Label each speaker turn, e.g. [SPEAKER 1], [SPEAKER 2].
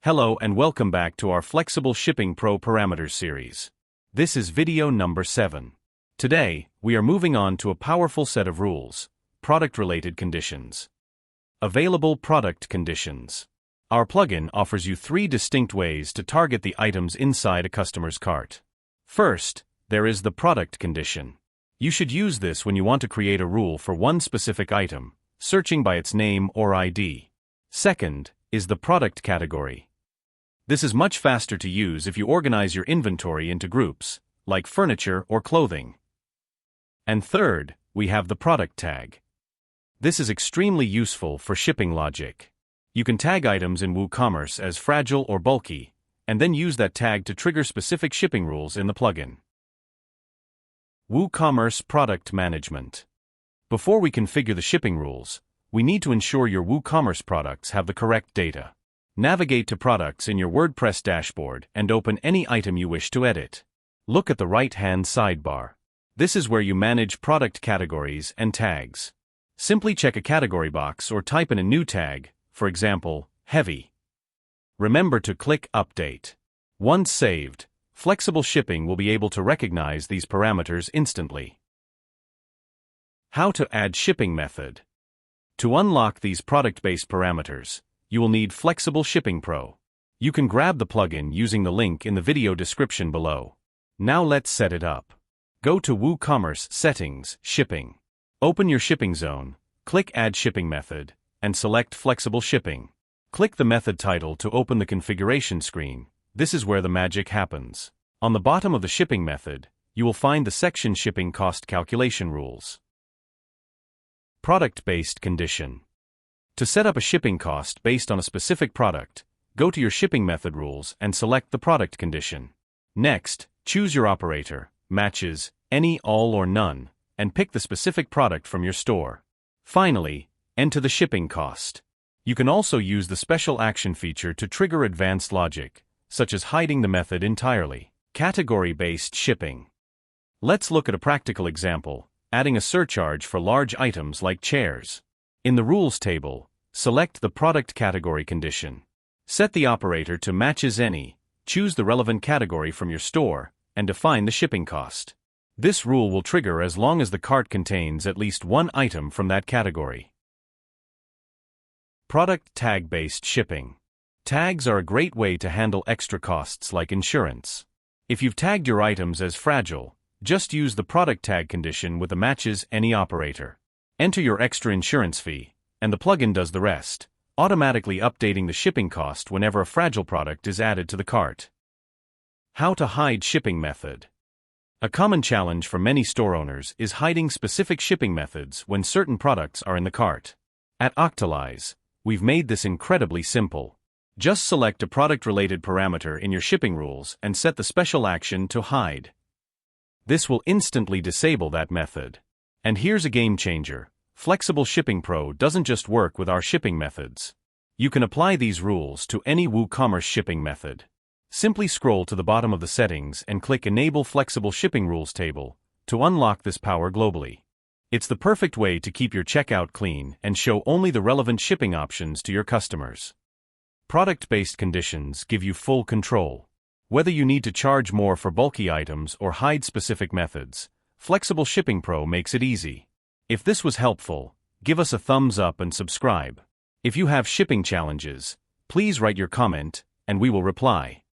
[SPEAKER 1] Hello and welcome back to our Flexible Shipping Pro Parameters series. This is video number 7. Today, we are moving on to a powerful set of rules: product-related conditions. Available product conditions. Our plugin offers you 3 distinct ways to target the items inside a customer's cart. First, there is the product condition. You should use this when you want to create a rule for one specific item, searching by its name or ID. Second is the product category. This is much faster to use if you organize your inventory into groups, like furniture or clothing. And third, we have the product tag. This is extremely useful for shipping logic. You can tag items in WooCommerce as fragile or bulky, and then use that tag to trigger specific shipping rules in the plugin. WooCommerce Product Management. Before we configure the shipping rules, we need to ensure your WooCommerce products have the correct data. Navigate to Products in your WordPress dashboard and open any item you wish to edit. Look at the right-hand sidebar. This is where you manage product categories and tags. Simply check a category box or type in a new tag, for example, heavy. Remember to click Update. Once saved, Flexible Shipping will be able to recognize these parameters instantly. How to add shipping method. To unlock these product-based parameters, you will need Flexible Shipping Pro. You can grab the plugin using the link in the video description below. Now let's set it up. Go to WooCommerce Settings, Shipping. Open your shipping zone, click Add Shipping Method, and select Flexible Shipping. Click the method title to open the configuration screen. This is where the magic happens. On the bottom of the shipping method, you will find the section Shipping Cost Calculation Rules. Product-based condition. To set up a shipping cost based on a specific product, go to your shipping method rules and select the product condition. Next, choose your operator, matches, any, all, or none, and pick the specific product from your store. Finally, enter the shipping cost. You can also use the special action feature to trigger advanced logic, such as hiding the method entirely. Category-based shipping. Let's look at a practical example, adding a surcharge for large items like chairs. In the Rules table, select the Product Category condition. Set the operator to Matches Any, choose the relevant category from your store, and define the shipping cost. This rule will trigger as long as the cart contains at least one item from that category. Product Tag-based shipping. Tags are a great way to handle extra costs like insurance. If you've tagged your items as fragile, just use the Product Tag condition with the Matches Any operator. Enter your extra insurance fee, and the plugin does the rest, automatically updating the shipping cost whenever a fragile product is added to the cart. How to hide shipping method. A common challenge for many store owners is hiding specific shipping methods when certain products are in the cart. At Octolize, we've made this incredibly simple. Just select a product-related parameter in your shipping rules and set the special action to hide. This will instantly disable that method. And here's a game changer. Flexible Shipping Pro doesn't just work with our shipping methods. You can apply these rules to any WooCommerce shipping method. Simply scroll to the bottom of the settings and click Enable Flexible Shipping Rules table to unlock this power globally. It's the perfect way to keep your checkout clean and show only the relevant shipping options to your customers. Product-based conditions give you full control. Whether you need to charge more for bulky items or hide specific methods, Flexible Shipping Pro makes it easy. If this was helpful, give us a thumbs up and subscribe. If you have shipping challenges, please write your comment, and we will reply.